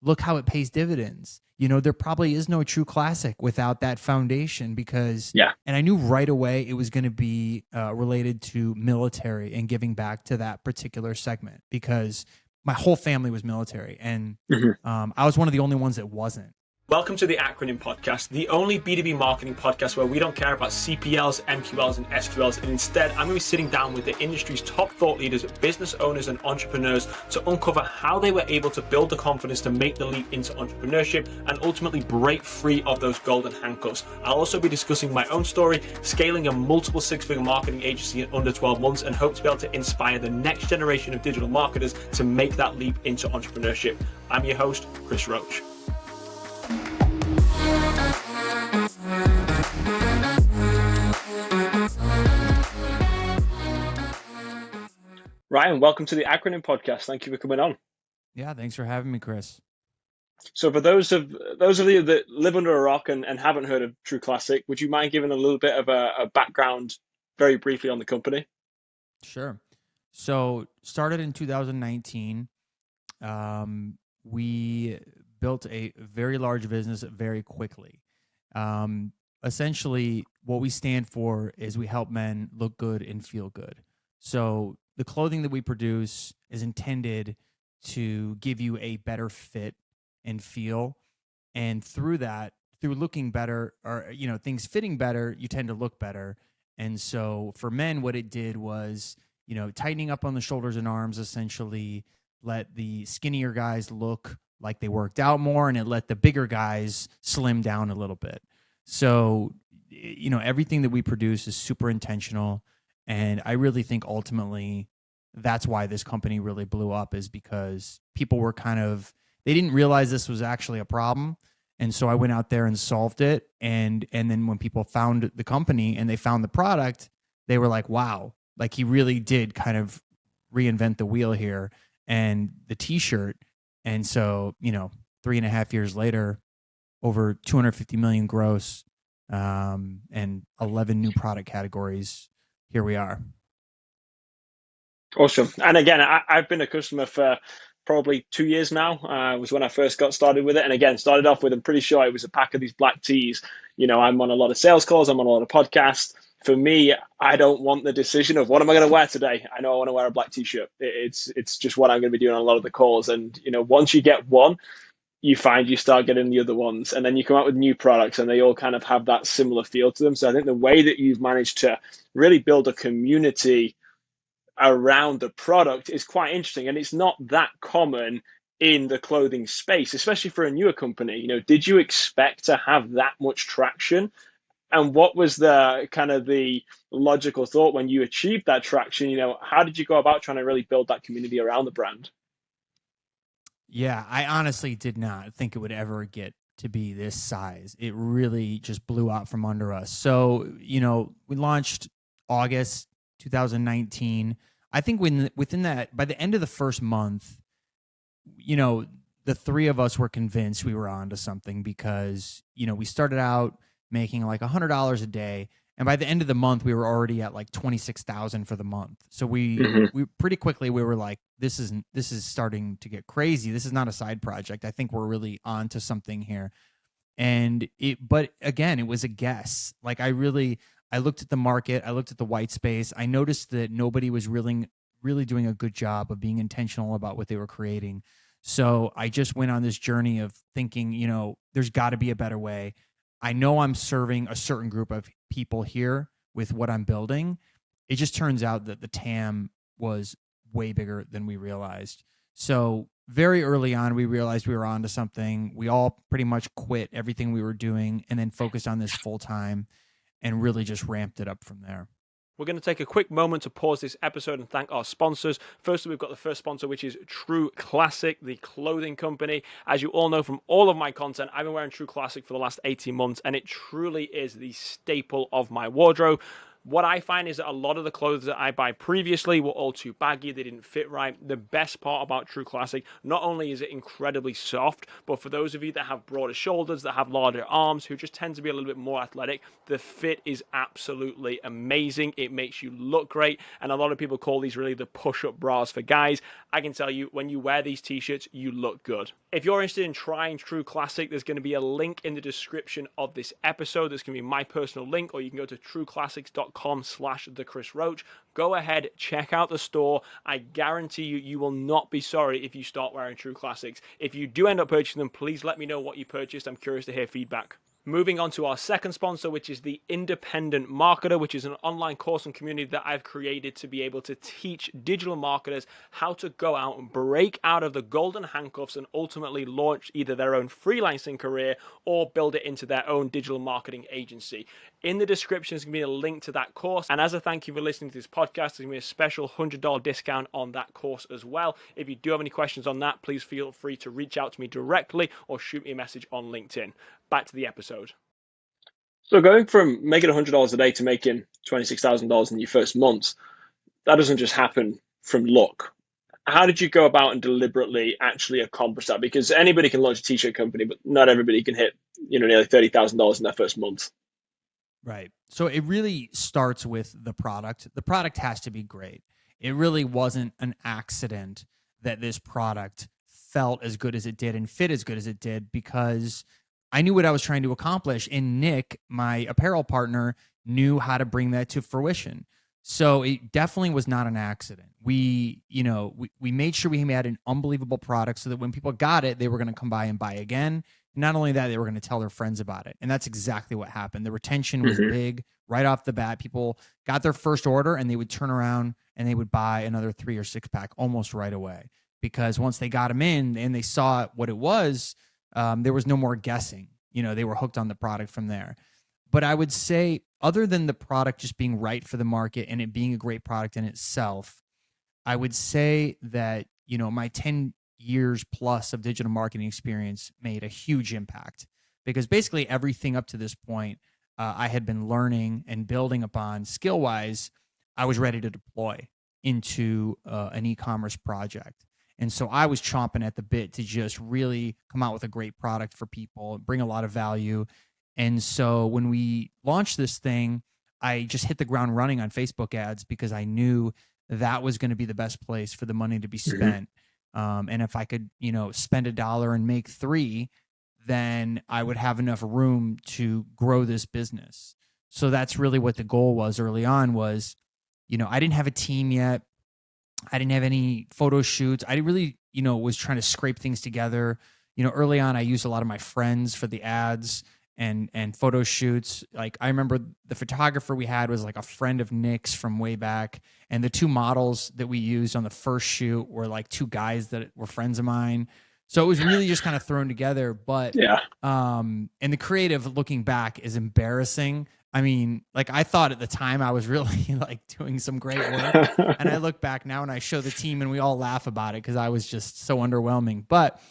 look how it pays dividends. There probably is no true classic without that foundation because, Yeah. and I knew right away it was going to be related to military and giving back to that particular segment because my whole family was military and Mhm. I was one of the only ones that wasn't. Welcome to the Acronym Podcast, the only B2B marketing podcast where we don't care about CPLs, MQLs, and SQLs, and instead I'm going to be sitting down with the industry's top thought leaders, business owners, and entrepreneurs to uncover how they were able to build the confidence to make the leap into entrepreneurship and ultimately break free of those golden handcuffs. I'll also be discussing my own story, scaling a multiple six-figure marketing agency in under 12 months, and hope to be able to inspire the next generation of digital marketers to make that leap into entrepreneurship. I'm your host, Chris Roach. Ryan, welcome to the Acronym Podcast. Thank you for coming on. Yeah, thanks for having me, Chris. So for those of you that live under a rock and haven't heard of True Classic, would you mind giving a little bit of a background very briefly on the company? Sure. So started in 2019. We built a very large business very quickly. Essentially, what we stand for is we help men look good and feel good. So the clothing that we produce is intended to give you a better fit and feel. And through that, through looking better or, things fitting better, you tend to look better. And so for men, what it did was, tightening up on the shoulders and arms, essentially let the skinnier guys look like they worked out more, and it let the bigger guys slim down a little bit. So, everything that we produce is super intentional. And I really think ultimately that's why this company really blew up, is because people were they didn't realize this was actually a problem. And so I went out there and solved it. And then when people found the company and they found the product, they were like, wow, like he really did kind of reinvent the wheel here. And the t-shirt. And so, 3.5 years later, over 250 million gross, and 11 new product categories. Here we are. Awesome. And again, I've been a customer for probably 2 years now. Was when I first got started with it. And again, started off with, I'm pretty sure it was a pack of these black tees. I'm on a lot of sales calls. I'm on a lot of podcasts. For me, I don't want the decision of what am I going to wear today. I know I want to wear a black t-shirt. It's just what I'm going to be doing on a lot of the calls. And, once you get one, you find you start getting the other ones, and then you come out with new products and they all kind of have that similar feel to them. So I think the way that you've managed to really build a community around the product is quite interesting, and it's not that common in the clothing space, especially for a newer company. Did you expect to have that much traction? And what was the kind of the logical thought when you achieved that traction? How did you go about trying to really build that community around the brand? Yeah, I honestly did not think it would ever get to be this size. It really just blew out from under us. So, we launched August 2019. I think within that, by the end of the first month, the three of us were convinced we were onto something because, we started out making like $100 a day. And by the end of the month, we were already at like 26,000 for the month. So we pretty quickly, we were like, this is starting to get crazy. This is not a side project. I think we're really onto something here. But again, it was a guess. Like I looked at the market, I looked at the white space. I noticed that nobody was really doing a good job of being intentional about what they were creating. So I just went on this journey of thinking, there's got to be a better way. I know I'm serving a certain group of people here with what I'm building. It just turns out that the TAM was way bigger than we realized. So very early on, we realized we were onto something. We all pretty much quit everything we were doing and then focused on this full time and really just ramped it up from there. We're going to take a quick moment to pause this episode and thank our sponsors. Firstly, we've got the first sponsor, which is True Classic, the clothing company. As you all know from all of my content, I've been wearing True Classic for the last 18 months, and it truly is the staple of my wardrobe. What I find is that a lot of the clothes that I buy previously were all too baggy, they didn't fit right. The best part about True Classic, not only is it incredibly soft, but for those of you that have broader shoulders, that have larger arms, who just tend to be a little bit more athletic, the fit is absolutely amazing. It makes you look great, and a lot of people call these really the push-up bras for guys. I can tell you, when you wear these t-shirts, you look good. If you're interested in trying True Classic, there's going to be a link in the description of this episode. There's going to be my personal link, or you can go to trueclassics.com/thechrisroach. Go ahead, check out the store. I guarantee you, you will not be sorry if you start wearing True Classics. If you do end up purchasing them, please let me know what you purchased. I'm curious to hear feedback. Moving on to our second sponsor, which is the Independent Marketer, which is an online course and community that I've created to be able to teach digital marketers how to go out and break out of the golden handcuffs and ultimately launch either their own freelancing career or build it into their own digital marketing agency. In the description is going to be a link to that course. And as a thank you for listening to this podcast, there's going to be a special $100 discount on that course as well. If you do have any questions on that, please feel free to reach out to me directly or shoot me a message on LinkedIn. Back to the episode. So going from making $100 a day to making $26,000 in your first month, that doesn't just happen from luck. How did you go about and deliberately actually accomplish that? Because anybody can launch a t-shirt company, but not everybody can hit, nearly $30,000 in their first month. Right. So it really starts with the product. The product has to be great. It really wasn't an accident that this product felt as good as it did and fit as good as it did, because I knew what I was trying to accomplish, and Nick, my apparel partner, knew how to bring that to fruition. So it definitely was not an accident. We made sure we had an unbelievable product so that when people got it, they were going to come by and buy again. Not only that, they were going to tell their friends about it. And that's exactly what happened. The retention was big right off the bat. People got their first order and they would turn around and they would buy another 3 or 6 pack almost right away, because once they got them in and they saw what it was, there was no more guessing. They were hooked on the product from there. But I would say, other than the product just being right for the market and it being a great product in itself, I would say that, my 10 years plus of digital marketing experience made a huge impact, because basically everything up to this point I had been learning and building upon skill-wise, I was ready to deploy into an e-commerce project. And so I was chomping at the bit to just really come out with a great product for people, bring a lot of value. And so when we launched this thing, I just hit the ground running on Facebook ads, because I knew that was going to be the best place for the money to be spent. And if I could, spend $1 and make 3, then I would have enough room to grow this business. So that's really what the goal was early on. Was, I didn't have a team yet. I didn't have any photo shoots. I really, was trying to scrape things together. Early on, I used a lot of my friends for the ads and photo shoots. Like, I remember the photographer we had was like a friend of Nick's from way back. And the 2 models that we used on the first shoot were like 2 guys that were friends of mine. So it was really just kind of thrown together. But yeah. And the creative, looking back, is embarrassing. I mean, like, I thought at the time I was really like doing some great work. And I look back now and I show the team and we all laugh about it because I was just so underwhelming. But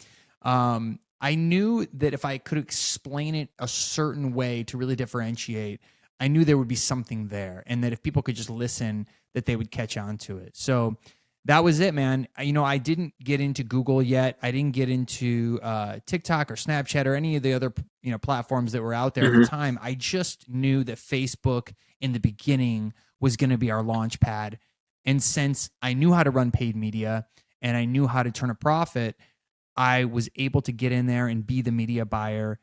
I knew that if I could explain it a certain way to really differentiate, I knew there would be something there, and that if people could just listen, that they would catch on to it. So that was it, man. I didn't get into Google yet. I didn't get into TikTok or Snapchat or any of the other platforms that were out there at the time. I just knew that Facebook in the beginning was going to be our launch pad. And since I knew how to run paid media and I knew how to turn a profit, I was able to get in there and be the media buyer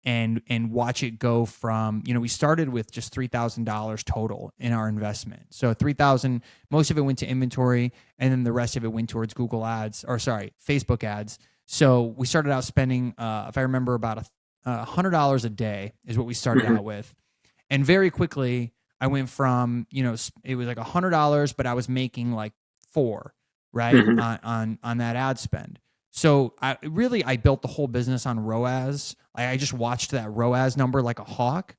and watch it go from, we started with just $3,000 total in our investment. So $3,000, most of it went to inventory, and then the rest of it went towards Facebook ads. So we started out spending, if I remember, about $100 a day is what we started out with. And very quickly I went from, it was like $100, but I was making like 4, right, on that ad spend. So I built the whole business on ROAS. I just watched that ROAS number like a hawk.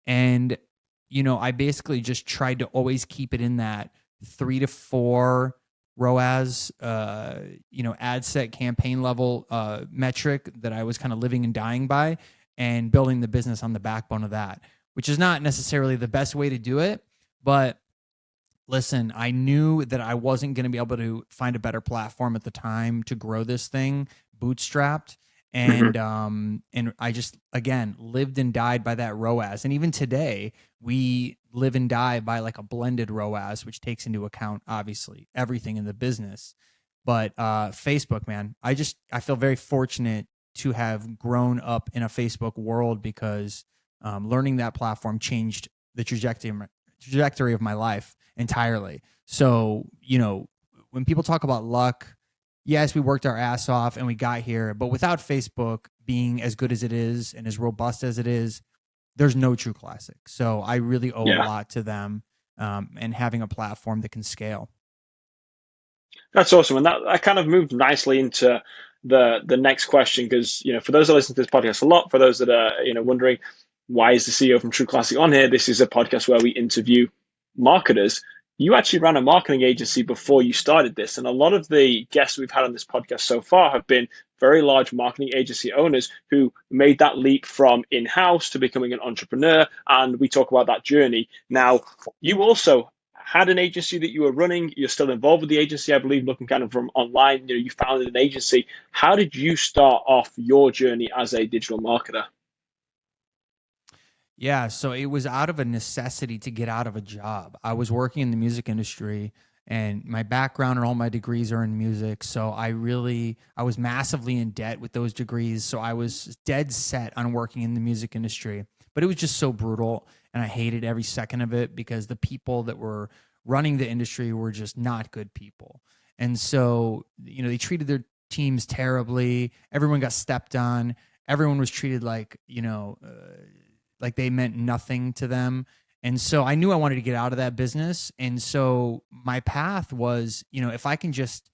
And, I basically just tried to always keep it in that 3 to 4 ROAS, ad set campaign level metric that I was kind of living and dying by, and building the business on the backbone of that, which is not necessarily the best way to do it, But listen, I knew that I wasn't going to be able to find a better platform at the time to grow this thing bootstrapped. Hmm. And I just again lived and died by that ROAS. And even today, we live and die by like a blended ROAS, which takes into account obviously everything in the business. But Facebook, man, I feel very fortunate to have grown up in a Facebook world because learning that platform changed the trajectory of my life entirely. So, when people talk about luck, yes, we worked our ass off and we got here, but without Facebook being as good as it is and as robust as it is, there's no true classic. So I really owe a Yeah. lot to them, and having a platform that can scale. That's awesome, and that kind of moved nicely into the next question because for those that listen to this podcast a lot, for those that are wondering why is the CEO from True Classic on here, this is a podcast where we interview marketers. You actually ran a marketing agency before you started this, and a lot of the guests we've had on this podcast so far have been very large marketing agency owners who made that leap from in-house to becoming an entrepreneur, and we talk about that journey. Now, you also had an agency that you were running. You're still involved with the agency, I believe, looking kind of from online. You founded an agency. How did you start off your journey as a digital marketer? Yeah, so it was out of a necessity to get out of a job. I was working in the music industry and my background and all my degrees are in music, so I was massively in debt with those degrees, so I was dead set on working in the music industry. But it was just so brutal and I hated every second of it because the people that were running the industry were just not good people. And so, they treated their teams terribly. Everyone got stepped on. Everyone was treated like they meant nothing to them. And so I knew I wanted to get out of that business. And so my path was, if I can just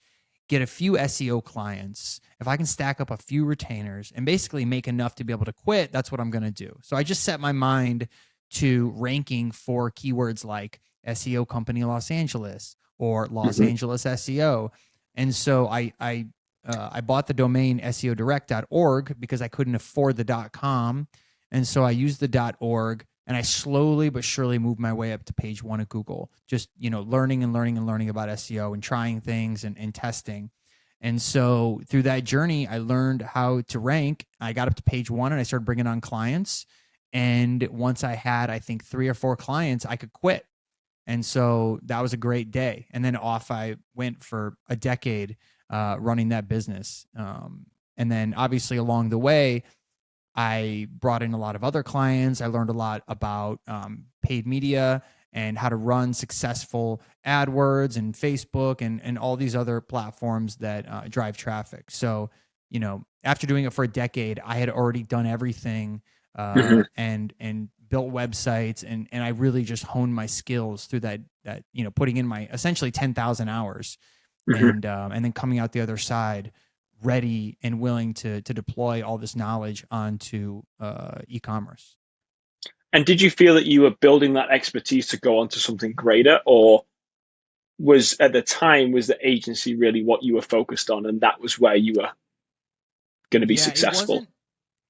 get a few SEO clients, if I can stack up a few retainers and basically make enough to be able to quit, that's what I'm going to do. So I just set my mind to ranking for keywords like SEO company Los Angeles or Los Mm-hmm. Angeles SEO. And so I bought the domain seodirect.org because I couldn't afford the .com, and so I used the .org and I slowly but surely moved my way up to page one of Google, just, learning and learning and learning about SEO and trying things and testing. And so through that journey, I learned how to rank. I got up to page one and I started bringing on clients. And once I had, I think, 3 or 4 clients, I could quit. And so that was a great day. And then off I went for a decade running that business. And then obviously along the way, I brought in a lot of other clients. I learned a lot about paid media and how to run successful AdWords and Facebook and all these other platforms that drive traffic. So, after doing it for a decade, I had already done everything Mm-hmm. and built websites and I really just honed my skills through that putting in my essentially 10,000 hours Mm-hmm. and then coming out the other side ready and willing to deploy all this knowledge onto e-commerce. And did you feel that you were building that expertise to go on to something greater, or was at the time was the agency really what you were focused on, and that was where you were going to be Yeah, it successful? wasn't.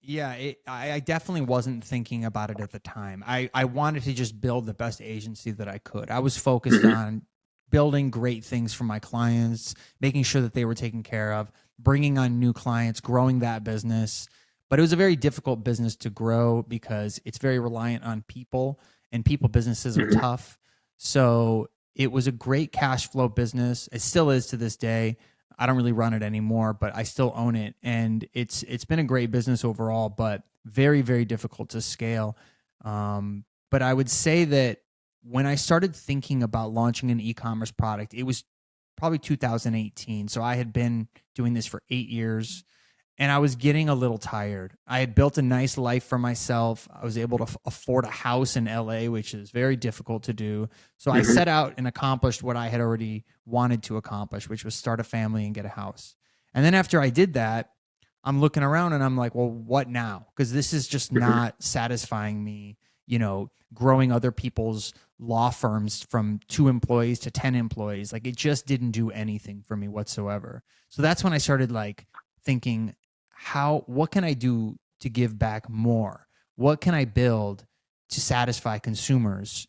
Yeah, I definitely wasn't thinking about it at the time. I wanted to just build the best agency that I could. I was focused Mm-hmm. on building great things for my clients, making sure that they were taken care of, bringing on new clients, growing that business. But it was a very difficult business to grow because it's very reliant on people, and people businesses are Mm-hmm. tough. So it was a great cash flow business. It still is to this day. I don't really run it anymore, but I still own it, and it's been a great business overall, but very very difficult to scale. But I would say that when I started thinking about launching an e-commerce product, it was probably 2018. So I had been doing this for 8 years and I was getting a little tired. I had built a nice life for myself. I was able to afford a house in LA, which is very difficult to do. So I Mm-hmm. set out and accomplished what I had already wanted to accomplish, which was start a family and get a house. And then after I did that, I'm looking around and I'm like, well, what now? Because this is just Mm-hmm. not satisfying me, growing other people's law firms from 2 employees to 10 employees. Like it just didn't do anything for me whatsoever. So that's when I started like thinking, what can I do to give back more? What can I build to satisfy consumers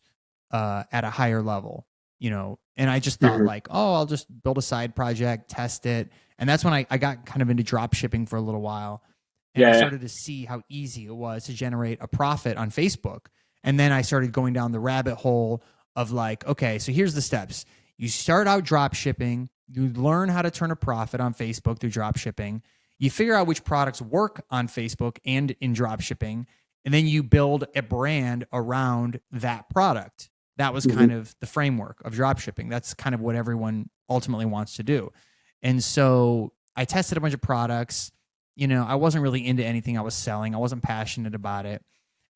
at a higher level, and I just thought Hmm. like, oh, I'll just build a side project, test it. And that's when I got kind of into drop shipping for a little while. And I Yeah. started to see how easy it was to generate a profit on Facebook. And then I started going down the rabbit hole of like, okay, so here's the steps. You start out drop shipping, you learn how to turn a profit on Facebook through drop shipping. You figure out which products work on Facebook and in drop shipping, and then you build a brand around that product. That was Hmm. kind of the framework of drop shipping. That's kind of what everyone ultimately wants to do. And so I tested a bunch of products. I wasn't really into anything I was selling. I wasn't passionate about it.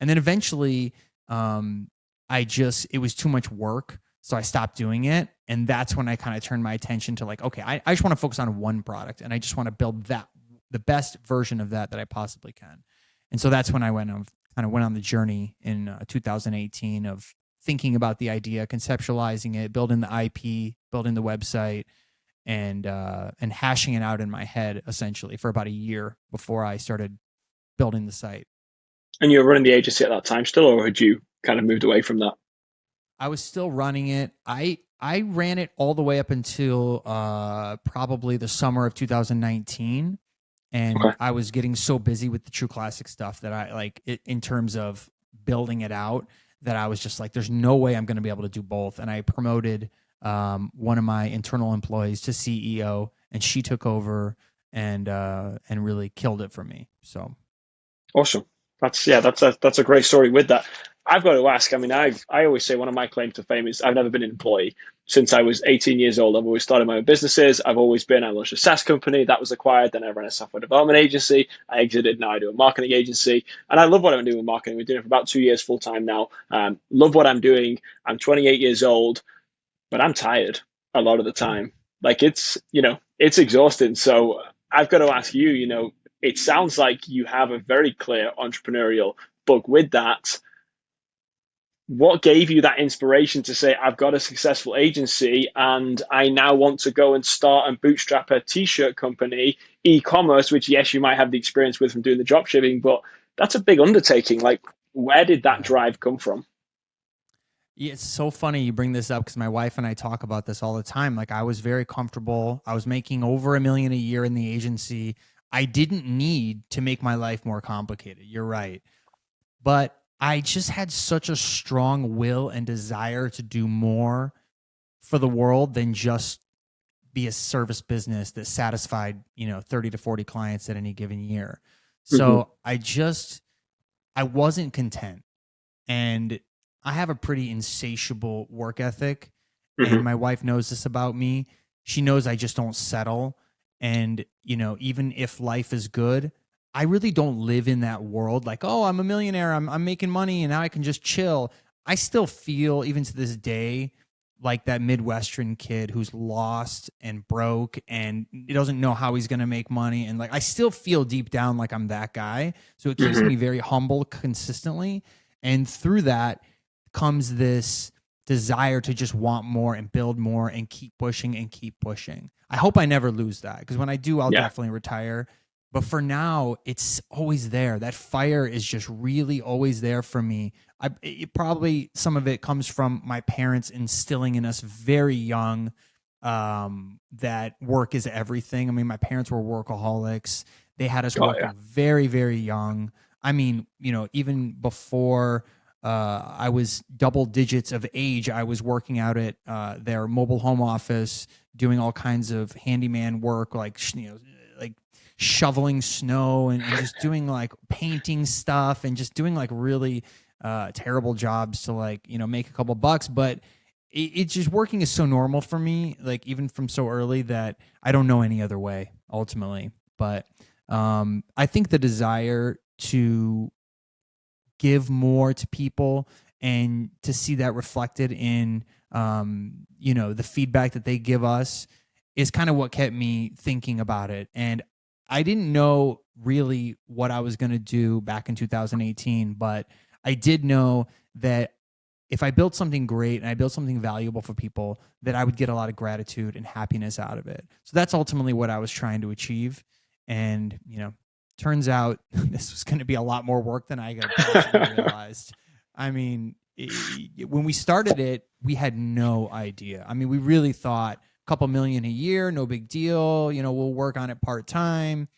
And then eventually, um, it was too much work. So I stopped doing it. And that's when I kind of turned my attention to like, okay, I just want to focus on one product and I just want to build the best version of that I possibly can. And so that's when I went on the journey in 2018 of thinking about the idea, conceptualizing it, building the IP, building the website, and hashing it out in my head essentially for about a year before I started building the site. And you were running the agency at that time still, or had you kind of moved away from that? I was still running it. I ran it all the way up until probably the summer of 2019, and Okay. I was getting so busy with the True Classic stuff that I like it, in terms of building it out, that I was just like, there's no way I'm going to be able to do both. And I promoted one of my internal employees to CEO, and she took over and really killed it for me. So Awesome. That's a great story with that. I've got to ask. I mean, I always say one of my claims to fame is I've never been an employee since I was 18 years old. I've always started my own businesses. I launched a SaaS company that was acquired. Then I ran a software development agency. I exited. Now I do a marketing agency, and I love what I'm doing with marketing. We're doing it for about 2 years full time now. Love what I'm doing. I'm 28 years old, but I'm tired a lot of the yeah. time. Like it's exhausting. So I've got to ask you, it sounds like you have a very clear entrepreneurial bug with that. What gave you that inspiration to say, I've got a successful agency and I now want to go and start and bootstrap a t-shirt company, e-commerce, which yes, you might have the experience with from doing the drop shipping, but that's a big undertaking. Like, where did that Yeah. drive come from? Yeah, it's so funny you bring this up because my wife and I talk about this all the time. Like, I was very comfortable. I was making over $1 million a year in the agency. I didn't need to make my life more complicated. You're right. But I just had such a strong will and desire to do more for the world than just be a service business that satisfied, 30 to 40 clients at any given year. Mm-hmm. So I wasn't content. And I have a pretty insatiable work ethic, and Mm-hmm. my wife knows this about me. She knows I just don't settle. And, even if life is good, I really don't live in that world like, oh, I'm a millionaire, I'm making money and now I can just chill. I still feel, even to this day, like that Midwestern kid who's lost and broke and he doesn't know how he's going to make money. And like, I still feel deep down like I'm that guy. So it keeps Mm-hmm. me very humble consistently. And through that comes this desire to just want more and build more and keep pushing and keep pushing. I hope I never lose that, because when I do, I'll Yeah. definitely retire. But for now, it's always there. That fire is just really always there for me. Probably some of it comes from my parents instilling in us very young that work is everything. I mean, my parents were workaholics. They had us Oh yeah. working very, very young. I mean, even before I was double digits of age, I was working out at their mobile home office, doing all kinds of handyman work, like like shoveling snow and just doing like painting stuff and just doing like really terrible jobs to like make a couple bucks. But it's just, working is so normal for me, like even from so early, that I don't know any other way ultimately. But I think the desire to give more to people and to see that reflected in the feedback that they give us is kind of what kept me thinking about it. And I didn't know really what I was going to do back in 2018, but I did know that if I built something great and I built something valuable for people, that I would get a lot of gratitude and happiness out of it. So that's ultimately what I was trying to achieve. And, turns out this was going to be a lot more work than I had possibly realized. I mean, when we started it, we had no idea. I mean, we really thought a couple million a year, no big deal. We'll work on it part time.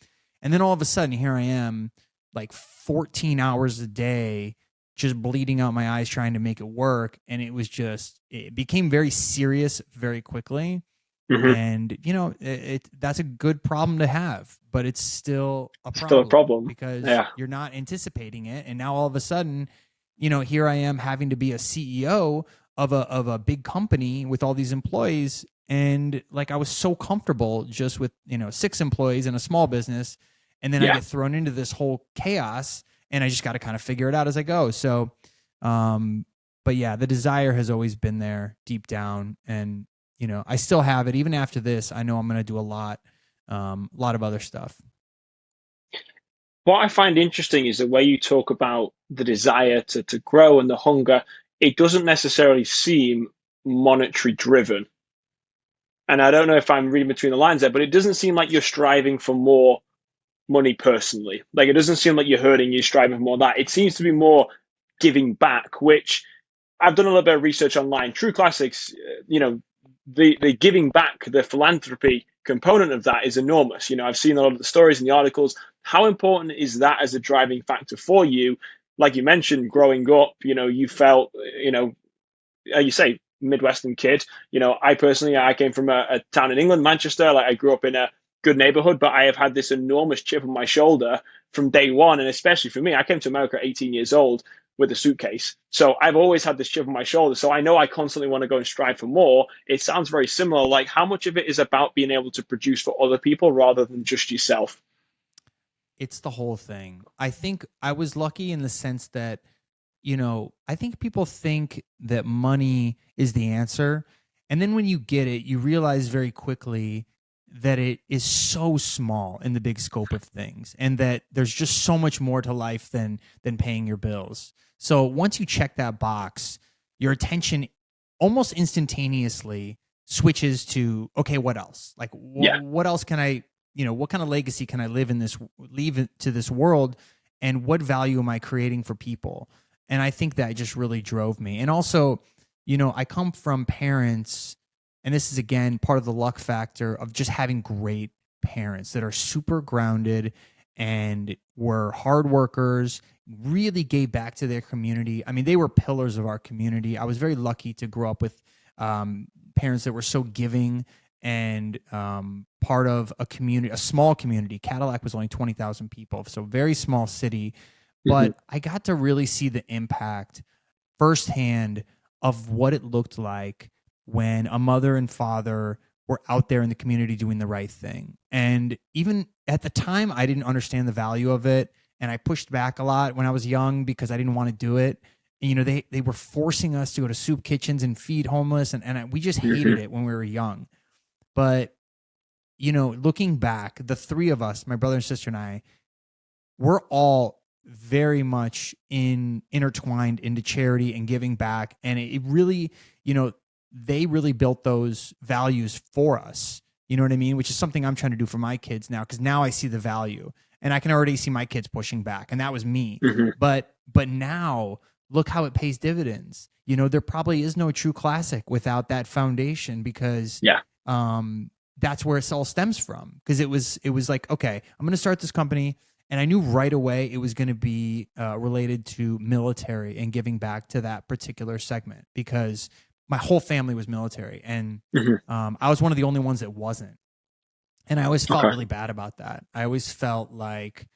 And then all of a sudden, here I am, like 14 hours a day, just bleeding out my eyes trying to make it work. And it became very serious very quickly. Hmm. And that's a good problem to have, but it's still a Still a problem problem. because Yeah. you're not anticipating it. And now all of a sudden, here I am having to be a CEO of a big company with all these employees. And like I was so comfortable just with 6 employees in a small business, and then I Yeah. get thrown into this whole chaos, and I just got to kind of figure it out as I go. So, but yeah, the desire has always been there deep down, and I still have it. Even after this, I know I'm going to do a lot of other stuff. What I find interesting is the way you talk about the desire to grow and the hunger. It doesn't necessarily seem monetary driven. And I don't know if I'm reading between the lines there, but it doesn't seem like you're striving for more money personally. Like it doesn't seem like you're hurting, you're striving for more of that. It seems to be more giving back, which I've done a little bit of research online. True Classics, the giving back, the philanthropy component of that is enormous. I've seen a lot of the stories and the articles. How important is that as a driving factor for you? Like you mentioned, growing up, you felt, you say Midwestern kid. I personally, I came from a town in England, Manchester. Like I grew up in a good neighborhood, but I have had this enormous chip on my shoulder from day one. And especially for me, I came to America at 18 years old with a suitcase. So I've always had this chip on my shoulder. So I know I constantly want to go and strive for more. It sounds very similar. Like how much of it is about being able to produce for other people rather than just yourself? It's the whole thing. I think I was lucky in the sense that, I think people think that money is the answer. And then when you get it, you realize very quickly that it is so small in the big scope of things, and that there's just so much more to life than paying your bills. So once you check that box, your attention almost instantaneously switches to, okay, what else? Like Yeah. what else can I, what kind of legacy can I leave to this world, and what value am I creating for people? And I think that just really drove me. And also, I come from parents, and this is again part of the luck factor of just having great parents that are super grounded and were hard workers, really gave back to their community. I mean, they were pillars of our community. I was very lucky to grow up with parents that were so giving and part of a community, a small community. Cadillac was only 20,000 people, so very small city. Hmm. But I got to really see the impact firsthand of what it looked like when a mother and father were out there in the community doing the right thing. And even at the time, I didn't understand the value of it. And I pushed back a lot when I was young because I didn't want to do it. And, they were forcing us to go to soup kitchens and feed homeless. And we just hated Hmm. it when we were young. But, looking back, the three of us, my brother and sister and I, we're all very much intertwined into charity and giving back. And it really, they really built those values for us. You know what I mean? Which is something I'm trying to do for my kids now, because now I see the value, and I can already see my kids pushing back. And that was me. Hmm. But now look how it pays dividends. There probably is no true classic without that foundation, because Yeah. that's where it all stems from. Because it was like, okay, I'm going to start this company, and I knew right away it was going to be related to military and giving back to that particular segment, because my whole family was military, and Hmm. I was one of the only ones that wasn't. And I always felt Okay. really bad about that. I always felt like,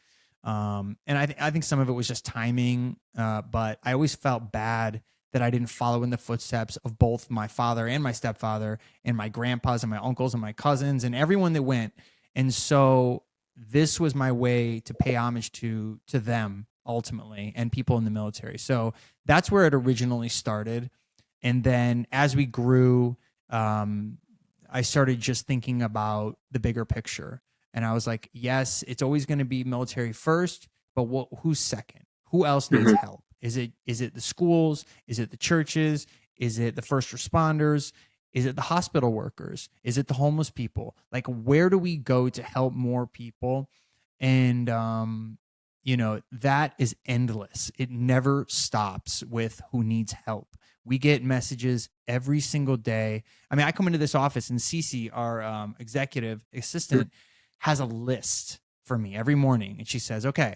and I think some of it was just timing, but I always felt bad that I didn't follow in the footsteps of both my father and my stepfather and my grandpas and my uncles and my cousins and everyone that went. And so this was my way to pay homage to them ultimately, and people in the military. So that's where it originally started. And then as we grew, I started just thinking about the bigger picture. And I was like, yes, it's always going to be military first, but who's second? Who else needs Hmm. help? Is it the schools? Is it the churches? Is it the first responders? Is it the hospital workers? Is it the homeless people? Like, where do we go to help more people? And that is endless. It never stops with who needs help. We get messages every single day. I mean, I come into this office and Cece, our executive assistant, has a list for me every morning. And she says, okay,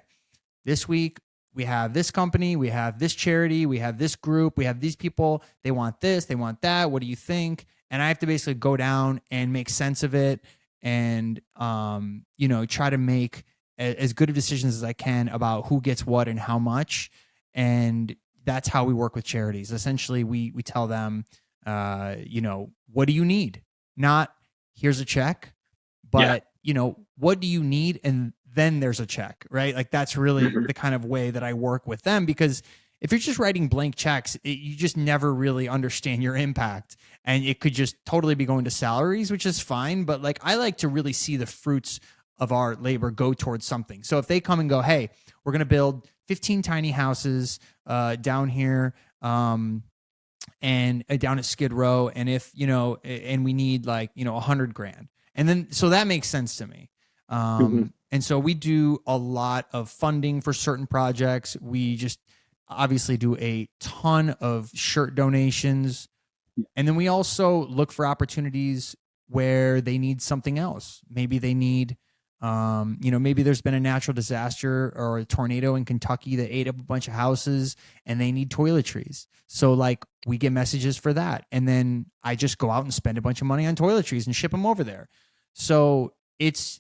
this week we have this company, we have this charity, we have this group, we have these people. They want this, they want that. What do you think? And I have to basically go down and make sense of it and, try to make as good of decisions as I can about who gets what and how much. And that's how we work with charities. Essentially, we tell them, what do you need? Not here's a check, Yeah. but what do you need? And then there's a check, right? Like that's really Hmm. the kind of way that I work with them, because if you're just writing blank checks, you just never really understand your impact. And it could just totally be going to salaries, which is fine. But like, I like to really see the fruits of our labor go towards something. So if they come and go, hey, we're going to build 15 tiny houses down here, and down at Skid Row. And if, and we need like, 100 grand. And then, so that makes sense to me. Hmm. And so we do a lot of funding for certain projects. We just obviously do a ton of shirt donations. And then we also look for opportunities where they need something else. Maybe they need, maybe there's been a natural disaster or a tornado in Kentucky that ate up a bunch of houses and they need toiletries. So like we get messages for that. And then I just go out and spend a bunch of money on toiletries and ship them over there. So it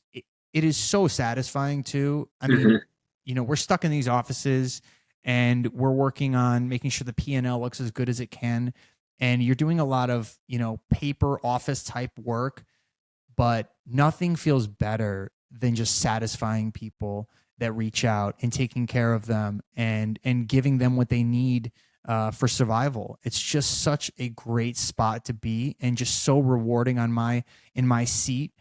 is so satisfying too. I mean, Hmm. we're stuck in these offices and we're working on making sure the P&L looks as good as it can. And you're doing a lot of, paper office type work, but nothing feels better than just satisfying people that reach out and taking care of them and giving them what they need for survival. It's just such a great spot to be and just so rewarding in my seat.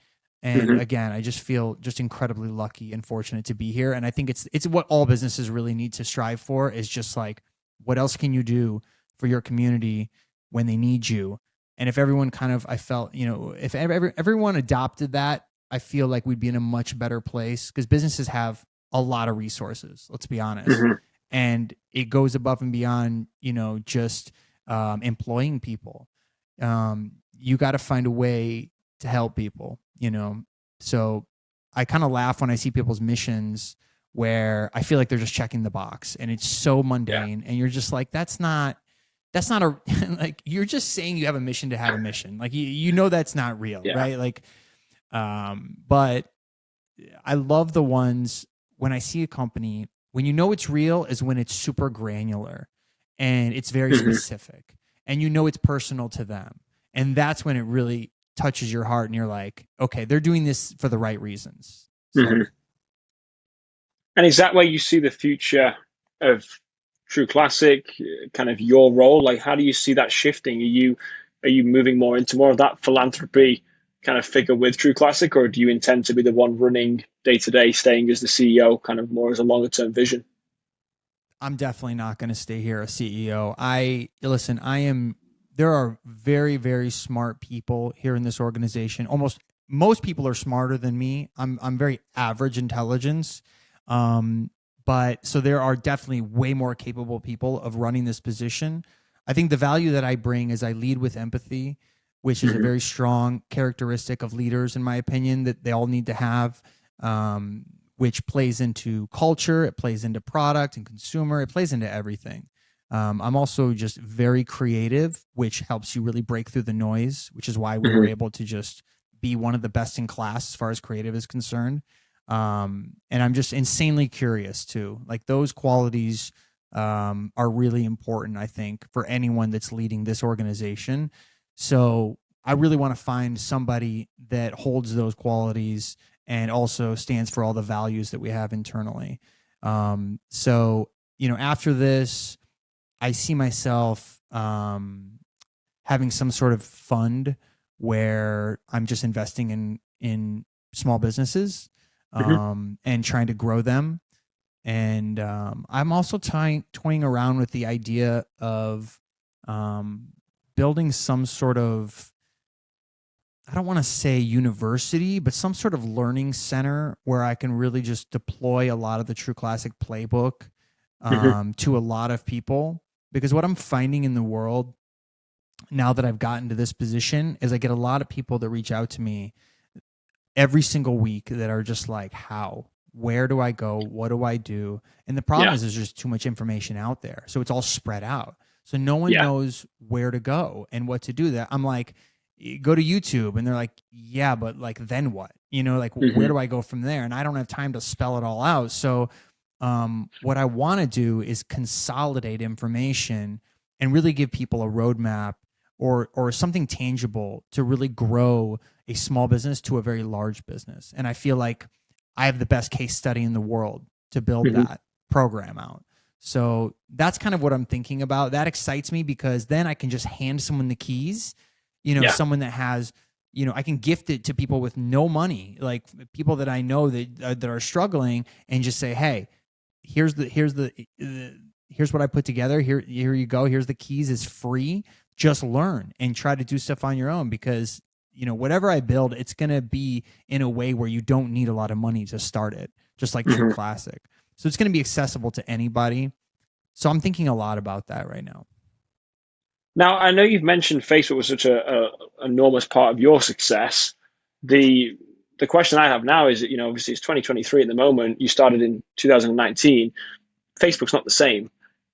And Hmm. again, I just feel just incredibly lucky and fortunate to be here. And I think it's what all businesses really need to strive for, is just like, what else can you do for your community when they need you? And if everyone kind of, I felt, if everyone adopted that, I feel like we'd be in a much better place, because businesses have a lot of resources, let's be honest. Hmm. And it goes above and beyond, just employing people. You got to find a way to help people. So I kind of laugh when I see people's missions where I feel like they're just checking the box and it's so Yeah. mundane. And you're just like, that's not a like, you're just saying you have a mission to have a mission. Like that's not real, Yeah. right? Like, but I love the ones when I see a company, when it's real is when it's super granular and it's very Hmm. specific and it's personal to them. And that's when it really touches your heart and you're like, okay, they're doing this for the right reasons. So Hmm. And is that where you see the future of True Classic, kind of your role? Like, how do you see that shifting? Are you moving more into more of that philanthropy kind of figure with True Classic, or do you intend to be the one running day to day, staying as the CEO, kind of more as a longer term vision? I'm definitely not going to stay here as CEO. Listen, there are very, very smart people here in this organization. Almost most people are smarter than me. I'm very average intelligence. Um, but so there are definitely way more capable people of running this position. I think the value that I bring is I lead with empathy, which is a Hmm. very strong characteristic of leaders, in my opinion, that they all need to have. Um, which plays into culture, it plays into product and consumer, it plays into everything. I'm also just very creative, which helps you really break through the noise, which is why we were Hmm. able to just be one of the best in class as far as creative is concerned. And I'm just insanely curious too. Like those qualities are really important, I think, for anyone that's leading this organization. So I really want to find somebody that holds those qualities and also stands for all the values that we have internally. So, after this, I see myself having some sort of fund where I'm just investing in small businesses Hmm. and trying to grow them. And I'm also toying around with the idea of um, building some sort of I don't want to say university, but some sort of learning center where I can really just deploy a lot of the True Classic playbook Hmm. to a lot of people. Because what I'm finding in the world now that I've gotten to this position is I get a lot of people that reach out to me every single week that are just like, how? Where do I go? What do I do? And the problem Yeah. is there's just too much information out there. So it's all spread out. So no one Yeah. knows where to go and what to do. That I'm like, go to YouTube. And they're like, yeah, but like, then what? Like, where Hmm. do I go from there? And I don't have time to spell it all out. So what I want to do is consolidate information and really give people a roadmap or something tangible to really grow a small business to a very large business. And I feel like I have the best case study in the world to build Hmm. that program out. So that's kind of what I'm thinking about. That excites me because then I can just hand someone the keys, Yeah. someone that has, I can gift it to people with no money, like people that I know that are struggling, and just say, hey, here's what I put together. Here you go. Here's the keys. It's free. Just learn and try to do stuff on your own, because whatever I build, it's gonna be in a way where you don't need a lot of money to start it, just like True Hmm. Classic. So it's gonna be accessible to anybody. So I'm thinking a lot about that right now. Now, I know you've mentioned Facebook was such a enormous part of your success. The the question I have now is that, obviously it's 2023 at the moment. You started in 2019. Facebook's not the same.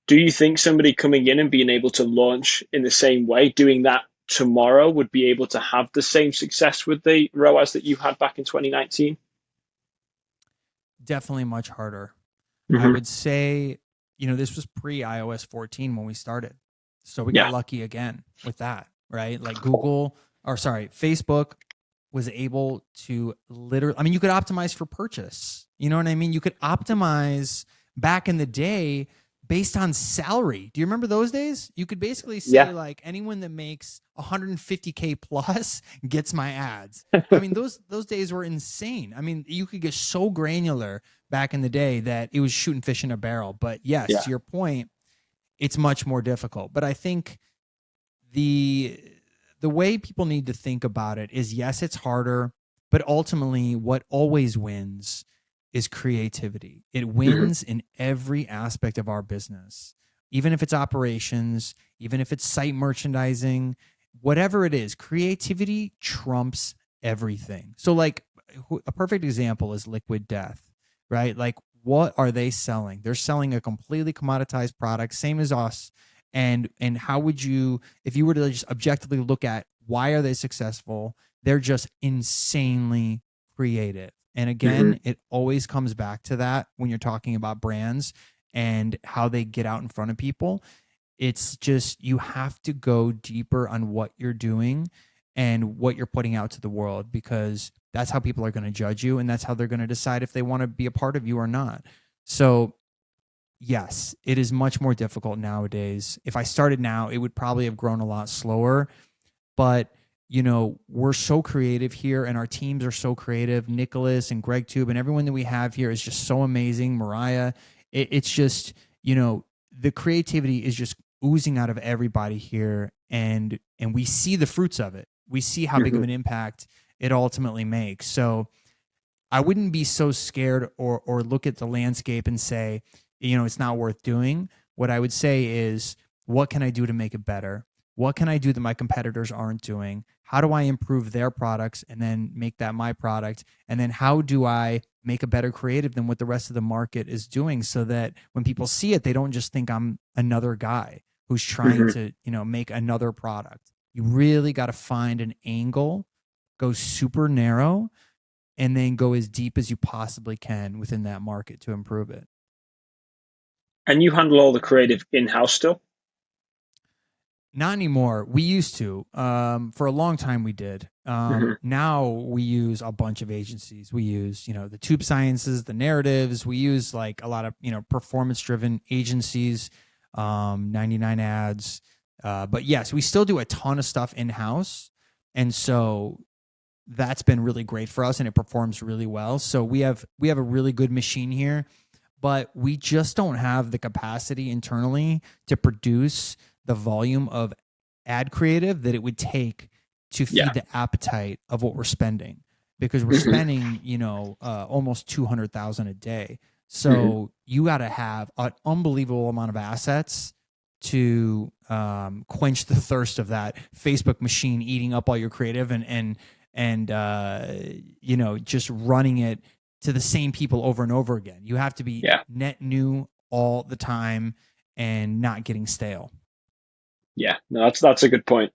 Do you think somebody coming in and being able to launch in the same way, doing that tomorrow, would be able to have the same success with the ROAS that you had back in 2019? Definitely much harder. I Hmm. would say, this was pre iOS 14 when we started. So we got Yeah. lucky again with that, right? Like Google, or sorry, Facebook was able to literally, I mean, you could optimize for purchase. You know what I mean? You could optimize back in the day based on salary. Do you remember those days? You could basically say Yeah. like anyone that makes 150K plus gets my ads. I mean, those days were insane. I mean, you could get so granular back in the day that it was shooting fish in a barrel. But yes, Yeah. to your point, it's much more difficult. But I think the the way people need to think about it is, yes, it's harder, but ultimately what always wins is creativity. It Hmm. wins in every aspect of our business. Even if it's operations, even if it's site merchandising, whatever it is, creativity trumps everything. So like a perfect example is Liquid Death, right? Like what are they selling? They're selling a completely commoditized product, same as us. And how would you, if you were to just objectively look at why are they successful, they're just insanely creative. And Hmm. again, it always comes back to that when you're talking about brands and how they get out in front of people. It's just you have to go deeper on what you're doing and what you're putting out to the world, because that's how people are going to judge you, and that's how they're going to decide if they want to be a part of you or not. So yes, it is much more difficult nowadays. If I started now, it would probably have grown a lot slower. But we're so creative here, and our teams are so creative. Nicholas and Greg Tube and everyone that we have here is just so amazing. Mariah, it's just the creativity is just oozing out of everybody here, and we see the fruits of it. We see how big of Hmm. an impact it ultimately makes. So I wouldn't be so scared or look at the landscape and say, it's not worth doing. What I would say is, what can I do to make it better? What can I do that my competitors aren't doing? How do I improve their products and then make that my product? And then how do I make a better creative than what the rest of the market is doing, so that when people see it, they don't just think I'm another guy who's trying Hmm. to, make another product. You really got to find an angle, go super narrow, and then go as deep as you possibly can within that market to improve it. And you handle all the creative in-house still? Not anymore. We used to. For a long time, we did. Hmm. Now we use a bunch of agencies. We use, the Tube Sciences, the Narratives. We use like a lot of, performance-driven agencies, 99 ads. But yes, we still do a ton of stuff in-house, and so that's been really great for us, and it performs really well. So we have a really good machine here, but we just don't have the capacity internally to produce the volume of ad creative that it would take to Yeah. feed the appetite of what we're spending, because we're Hmm. spending, almost 200,000 a day. Hmm. So you got to have an unbelievable amount of assets to quench the thirst of that Facebook machine eating up all your creative, and just running it to the same people over and over again. You have to be Yeah. net new all the time and not getting stale. Yeah. No, that's a good point.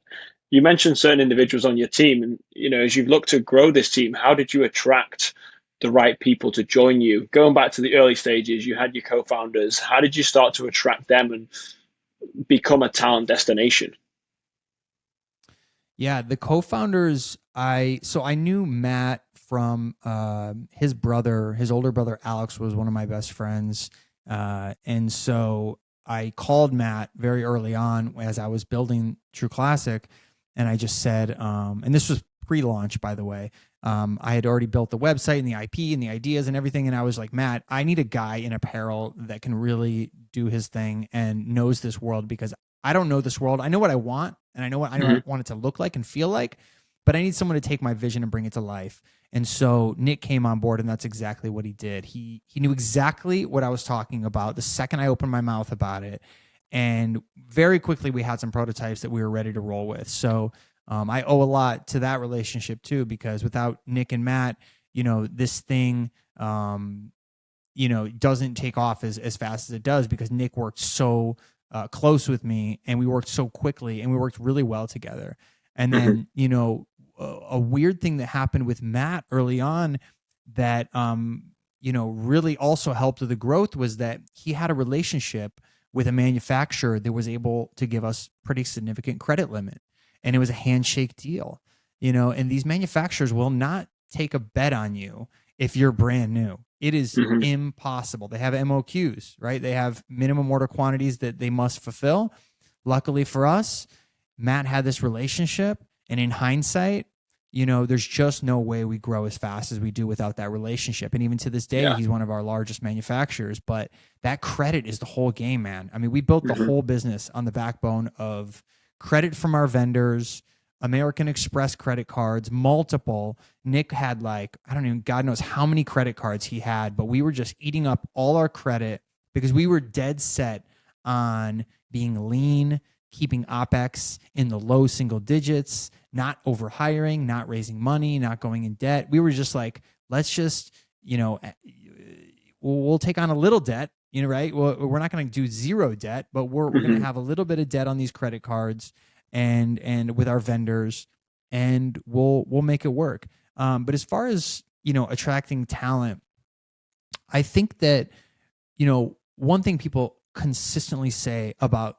You mentioned certain individuals on your team, and as you've looked to grow this team, how did you attract the right people to join you? Going back to the early stages, you had your co-founders. How did you start to attract them and become a talent destination? Yeah, the co-founders. I knew Matt from his brother. His older brother Alex was one of my best friends, and so I called Matt very early on as I was building True Classic, and I just said, and this was pre-launch, by the way. I had already built the website and the IP and the ideas and everything, and I was like, Matt, I need a guy in apparel that can really do his thing and knows this world, because I don't know this world. I know what I want, and I know what I Hmm. want it to look like and feel like, but I need someone to take my vision and bring it to life. And so Nick came on board, and that's exactly what he did. He knew exactly what I was talking about the second I opened my mouth about it, and very quickly we had some prototypes that we were ready to roll with. So I owe a lot to that relationship too, because without Nick and Matt, this thing doesn't take off as fast as it does, because Nick worked so close with me, and we worked so quickly, and we worked really well together. And Hmm. then, a weird thing that happened with Matt early on that, really also helped with the growth was that he had a relationship with a manufacturer that was able to give us pretty significant credit limit. And it was a handshake deal, and these manufacturers will not take a bet on you if you're brand new. It is Hmm. impossible. They have MOQs, right? They have minimum order quantities that they must fulfill. Luckily for us, Matt had this relationship, and in hindsight, there's just no way we grow as fast as we do without that relationship. And even to this day, Yeah. he's one of our largest manufacturers, but that credit is the whole game, man. I mean, we built the Hmm. whole business on the backbone of credit from our vendors, American Express credit cards, multiple. Nick had, like, I don't even, God knows how many credit cards he had, but we were just eating up all our credit because we were dead set on being lean, keeping OPEX in the low single digits, not overhiring, not raising money, not going in debt. We were just like, let's just, we'll take on a little debt, right? Well, we're not going to do zero debt, but we're going to Hmm. have a little bit of debt on these credit cards and with our vendors, and we'll make it work. But as far as attracting talent, I think that one thing people consistently say about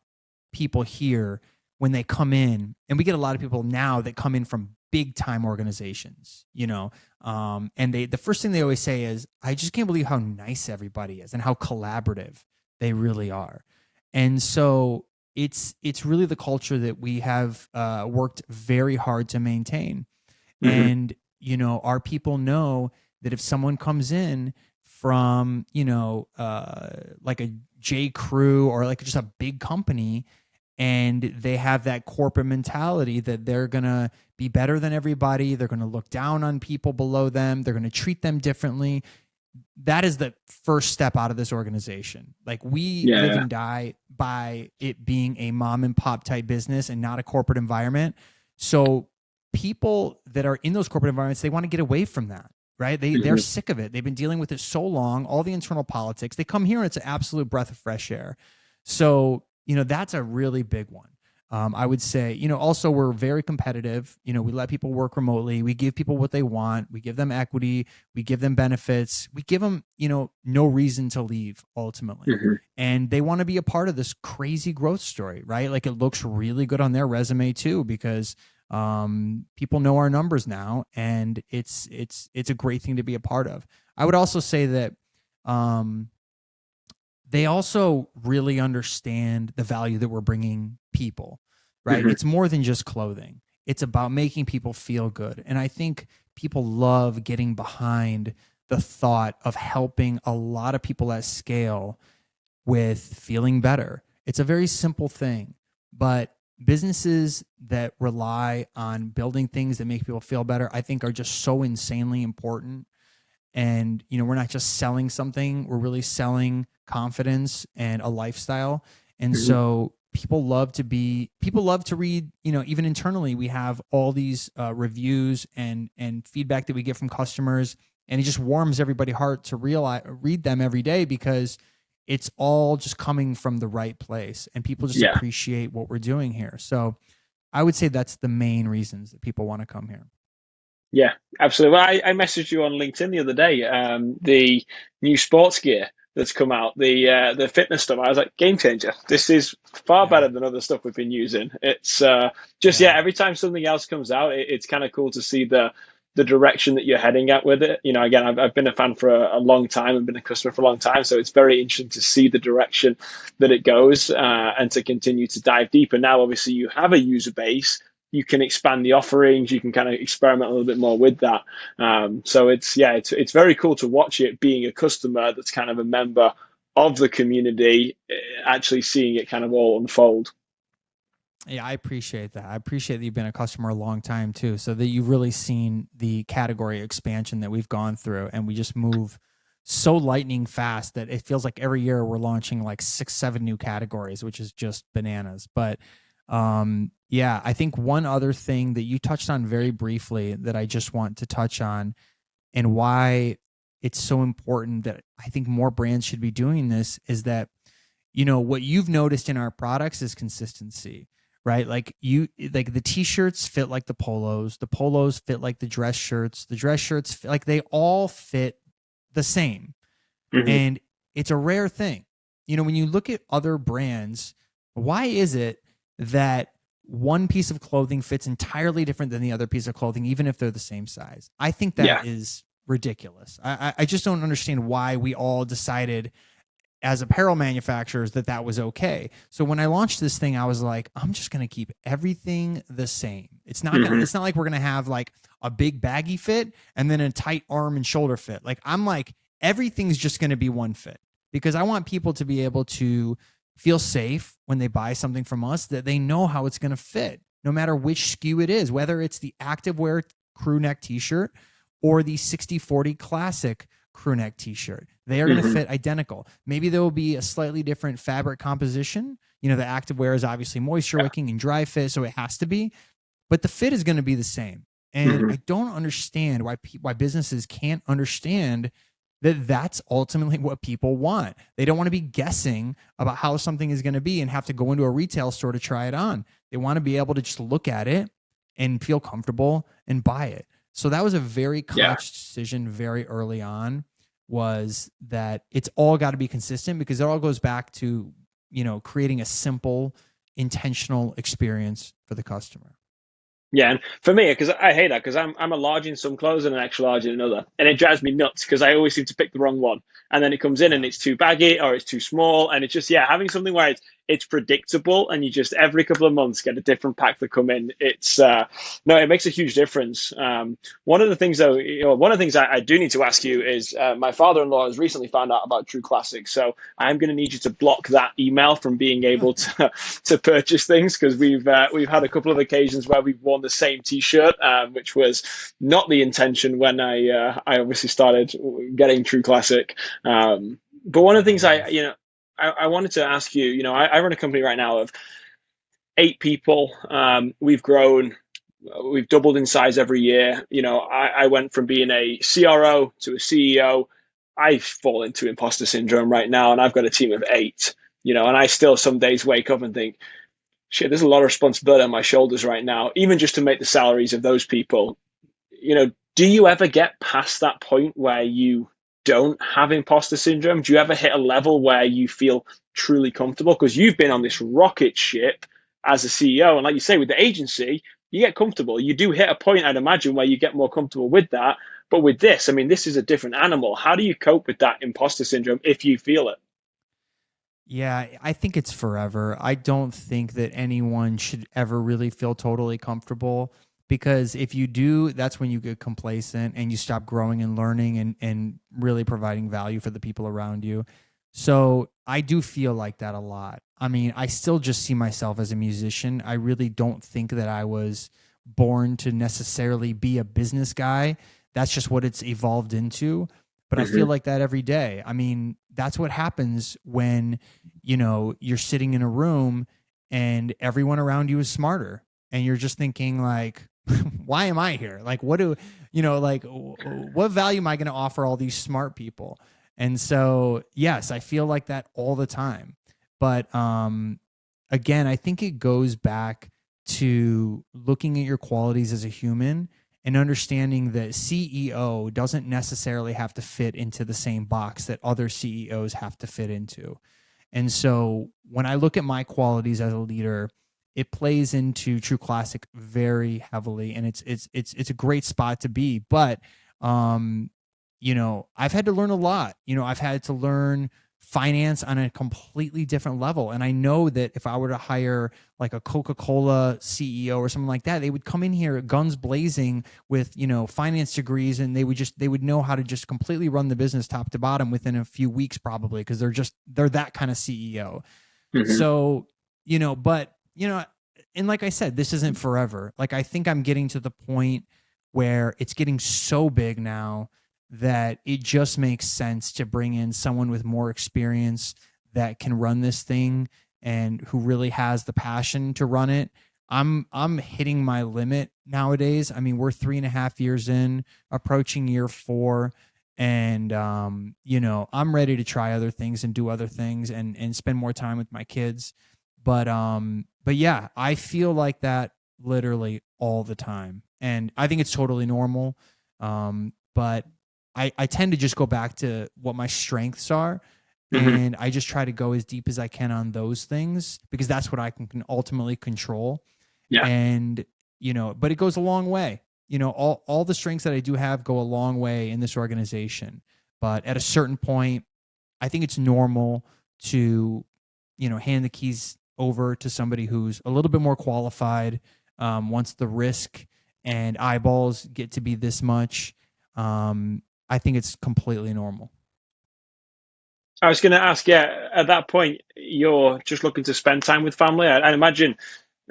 people here when they come in, and we get a lot of people now that come in from big time organizations, and the first thing they always say is, I just can't believe how nice everybody is and how collaborative they really are. And so it's really the culture that we have worked very hard to maintain. Hmm. And our people know that if someone comes in from like a J Crew or like just a big company, and they have that corporate mentality that they're going to be better than everybody, they're going to look down on people below them, they're going to treat them differently, that is the first step out of this organization. Like, we live Yeah. and die by it being a mom and pop type business and not a corporate environment. So people that are in those corporate environments, they want to get away from that, right? They're Hmm. sick of it. They've been dealing with it so long, all the internal politics. They come here and it's an absolute breath of fresh air. So, that's a really big one. I would say, also we're very competitive. We let people work remotely. We give people what they want. We give them equity. We give them benefits. We give them, no reason to leave ultimately. Hmm. And they want to be a part of this crazy growth story, right? Like, it looks really good on their resume too, because people know our numbers now, and it's a great thing to be a part of. I would also say that um, they also really understand the value that we're bringing people, right? Hmm. It's more than just clothing. It's about making people feel good. And I think people love getting behind the thought of helping a lot of people at scale with feeling better. It's a very simple thing, but businesses that rely on building things that make people feel better, I think are just so insanely important. And, we're not just selling something, we're really selling confidence and a lifestyle. And Mhm. so people love to read, even internally, we have all these reviews and feedback that we get from customers. And it just warms everybody's heart to read them every day, because it's all just coming from the right place and people just Yeah. appreciate what we're doing here. So I would say that's the main reasons that people want to come here. Yeah, absolutely. Well, I messaged you on LinkedIn the other day. The new sports gear that's come out, the fitness stuff. I was like, game changer. This is far Yeah. better than other stuff we've been using. It's just Yeah. yeah. Every time something else comes out, it's kind of cool to see the direction that you're heading at with it. Again, I've been a fan for a long time and been a customer for a long time, so it's very interesting to see the direction that it goes and to continue to dive deeper. Now, obviously, you have a user base, you can expand the offerings, you can kind of experiment a little bit more with that. So it's very cool to watch it being a customer that's kind of a member of the community, actually seeing it kind of all unfold. Yeah, I appreciate that. I appreciate that you've been a customer a long time too, so that you've really seen the category expansion that we've gone through, and we just move so lightning fast that it feels like every year we're launching like 6, 7 new categories, which is just bananas. But yeah, I think one other thing that you touched on very briefly that I just want to touch on, and why it's so important that I think more brands should be doing this, is that what you've noticed in our products is consistency, right? Like the t-shirts fit like the polos fit like the dress shirts fit, like they all fit the same. Hmm. And it's a rare thing. When you look at other brands, why is it that one piece of clothing fits entirely different than the other piece of clothing, even if they're the same size? I think that Yeah. is ridiculous. I just don't understand why we all decided as apparel manufacturers that was okay. So when I launched this thing, I was like, I'm just going to keep everything the same. Hmm. It's not like we're going to have like a big baggy fit and then a tight arm and shoulder fit. Like I'm like, everything's just going to be one fit, because I want people to be able to feel safe when they buy something from us, that they know how it's going to fit no matter which SKU it is, whether it's the activewear crew neck t-shirt or the 60/40 classic crew neck t-shirt. They are going to Hmm. fit identical. Maybe there will be a slightly different fabric composition. The activewear is obviously moisture Yeah. wicking and dry fit, so it has to be, but the fit is going to be the same. And Hmm. I don't understand why businesses can't understand that that's ultimately what people want. They don't want to be guessing about how something is going to be and have to go into a retail store to try it on. They want to be able to just look at it and feel comfortable and buy it. So that was a very Yeah. conscious decision very early on, was that it's all got to be consistent, because it all goes back to, creating a simple, intentional experience for the customer. Yeah, and for me, because I hate that, because I'm a large in some clothes and an extra large in another, and it drives me nuts because I always seem to pick the wrong one, and then it comes in and Yeah. it's too baggy or it's too small, and it's just yeah, having something where it's predictable and you just every couple of months get a different pack that come in. It's no, it makes a huge difference. One of the things though, one of the things I do need to ask you is my father-in-law has recently found out about True Classics, so I'm going to need you to block that email from being able to purchase things, because we've had a couple of occasions where we've worn the same T-shirt, which was not the intention when I obviously started getting True Classic. But one of the No things worries. I wanted to ask you, I run a company right now of 8 people. We've grown. We've doubled in size every year. I went from being a CRO to a CEO. I fall into imposter syndrome right now, and I've got a team of 8. And I still some days wake up and think, shit, there's a lot of responsibility on my shoulders right now, even just to make the salaries of those people. Do you ever get past that point where you don't have imposter syndrome? Do you ever hit a level where you feel truly comfortable? Because you've been on this rocket ship as a CEO. And like you say, with the agency, you get comfortable. You do hit a point, I'd imagine, where you get more comfortable with that. But with this, I mean, this is a different animal. How do you cope with that imposter syndrome if you feel it? Yeah, I think it's forever. I don't think that anyone should ever really feel totally comfortable, because if you do, that's when you get complacent and you stop growing and learning and really providing value for the people around you. So I do feel like that a lot. I mean, I still just see myself as a musician. I really don't think that I was born to necessarily be a business guy. That's just what it's evolved into. But I feel Hmm. like that every day. I mean, that's what happens when, you're sitting in a room and everyone around you is smarter. And you're just thinking, like, why am I here? Like, what value am I going to offer all these smart people? And so, yes, I feel like that all the time. But again, I think it goes back to looking at your qualities as a human and understanding that CEO doesn't necessarily have to fit into the same box that other CEOs have to fit into. And so when I look at my qualities as a leader, it plays into True Classic very heavily, and it's a great spot to be. But I've had to learn a lot. I've had to learn finance on a completely different level. And I know that if I were to hire like a Coca-Cola CEO or something like that, they would come in here guns blazing with, finance degrees, and they would know how to just completely run the business top to bottom within a few weeks probably, because they're that kind of CEO. Hmm. So, but and like I said, this isn't forever. Like, I think I'm getting to the point where it's getting so big now that it just makes sense to bring in someone with more experience that can run this thing and who really has the passion to run it. I'm hitting my limit nowadays. I mean, we're 3.5 years in, approaching year 4, and I'm ready to try other things and do other things and spend more time with my kids. But yeah, I feel like that literally all the time, and I think it's totally normal. But I tend to just go back to what my strengths are, Hmm. and I just try to go as deep as I can on those things because that's what I can ultimately control. Yeah. And but it goes a long way. All the strengths that I do have go a long way in this organization. But at a certain point, I think it's normal to hand the keys over to somebody who's a little bit more qualified. Once the risk and eyeballs get to be this much, I think it's completely normal. I was going to ask, yeah, at that point, you're just looking to spend time with family. I imagine,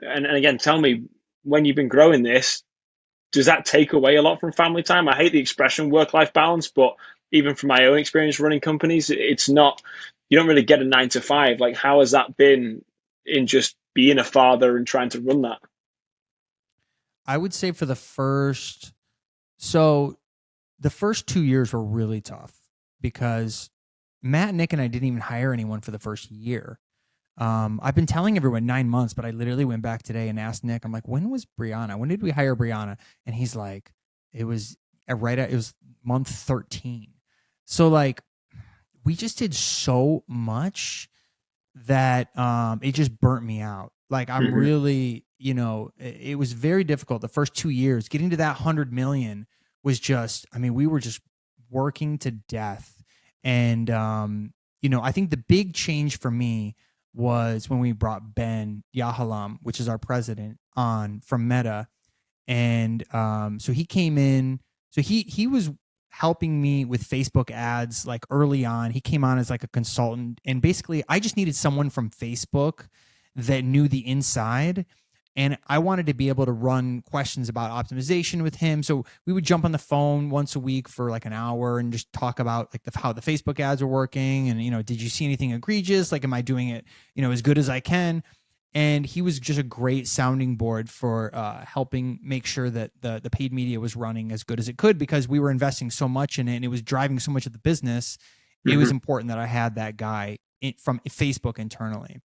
and again, tell me, when you've been growing this, does that take away a lot from family time? I hate the expression work-life balance, but even from my own experience running companies, it's not, you don't really get a 9 to 5. Like, how has that been in just being a father and trying to run that? I would say for so the first 2 years were really tough because Matt, Nick, and I didn't even hire anyone for the first year. I've been telling everyone 9 months, but I literally went back today and asked Nick, I'm like, when was Brianna? When did we hire Brianna? And he's like, it was it was month 13. So like, we just did so much that it just burnt me out. Like, I'm Hmm. really, it was very difficult the first 2 years. Getting to that 100 million was just, I mean, we were just working to death. And I think the big change for me was when we brought Ben Yahalam, which is our president, on from Meta. And so he came in. So he was helping me with Facebook ads like early on. He came on as like a consultant, and basically I just needed someone from Facebook that knew the inside. And I wanted to be able to run questions about optimization with him. So we would jump on the phone once a week for like an hour and just talk about like how the Facebook ads are working. And, did you see anything egregious? Like, am I doing it, as good as I can? And he was just a great sounding board for helping make sure that the paid media was running as good as it could, because we were investing so much in it and it was driving so much of the business. It was Hmm. important that I had that guy from Facebook internally.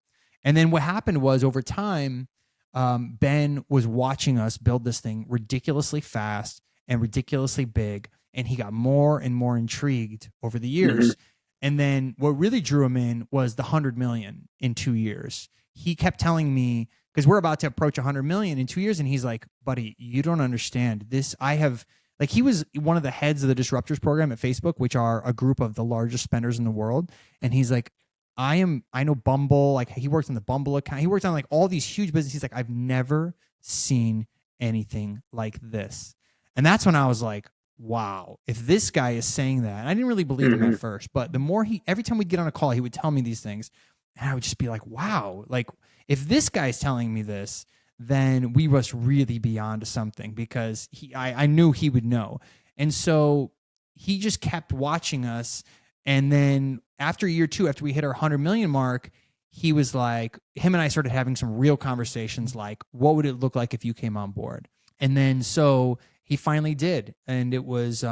And then what happened was, over time, Ben was watching us build this thing ridiculously fast and ridiculously big, and he got more and more intrigued over the Hmm. years. And then what really drew him in was the 100 million in 2 years. He kept telling me, because we're about to approach 100 million in 2 years, and he's like, buddy, you don't understand this. I have, like, he was one of the heads of the disruptors program at Facebook, which are a group of the largest spenders in the world. And he's like, I know Bumble, like he worked on the Bumble account, he worked on like all these huge businesses. He's like, I've never seen anything like this. And that's when I was like, wow, if this guy is saying that, and I didn't really believe him at Hmm. first, but the more every time we'd get on a call, he would tell me these things. And I would just be like, wow, like if this guy's telling me this, then we must really be onto something, because I knew he would know. And so he just kept watching us. And then after year two, after we hit our 100 million mark, he was like, him and I started having some real conversations like, what would it look like if you came on board? And then so he finally did. And it was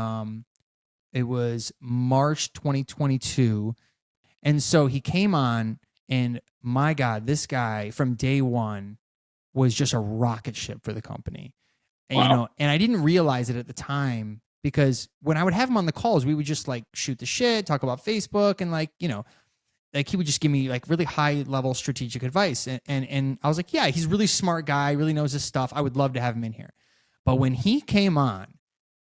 March 2022. And so he came on, and my God, this guy from day one was just a rocket ship for the company. And, Wow. and I didn't realize it at the time, because when I would have him on the calls, we would just like shoot the shit, talk about Facebook, and like, like he would just give me like really high level strategic advice. And I was like, yeah, he's a really smart guy, really knows his stuff. I would love to have him in here. But when he came on,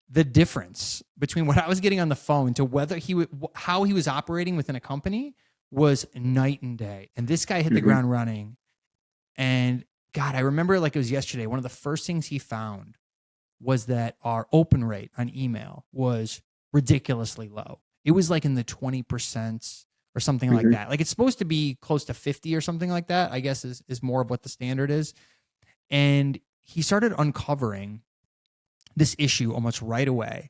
the difference between what I was getting on the phone to whether how he was operating within a company was night and day. And this guy hit the ground running. And God, I remember it like it was yesterday. One of the first things he found was that our open rate on email was ridiculously low. It was like in the 20% or something like that. Like it's supposed to be close to 50 or something like that, I guess is more of what the standard is. And he started uncovering this issue almost right away.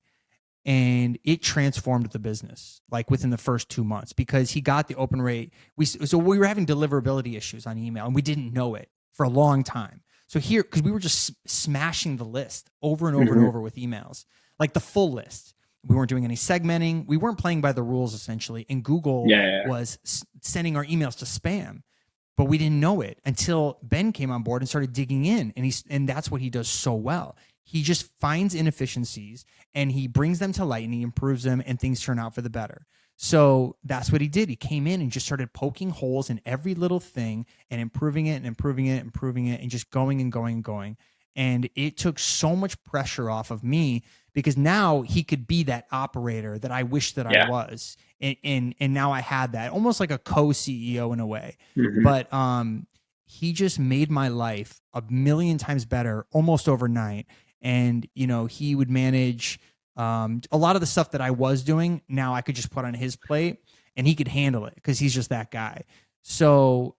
And it transformed the business like within the first 2 months, because he got the open rate. So we were having deliverability issues on email, and we didn't know it for a long time. So here, because we were just smashing the list over and over and over with emails, like the full list. We weren't doing any segmenting. We weren't playing by the rules, essentially. And Google was sending our emails to spam, but we didn't know it until Ben came on board and started digging in. And that's what he does so well. He just finds inefficiencies and he brings them to light and he improves them, and things turn out for the better. So that's what he did. He came in and just started poking holes in every little thing and improving it and improving it, improving it, and just going and going and going. And it took so much pressure off of me, because now he could be that operator that I wish that I was. And now I had that, almost like a co-CEO in a way. But he just made my life a million times better almost overnight. And, he would manage a lot of the stuff that I was doing. Now I could just put on his plate and he could handle it, because he's just that guy. So,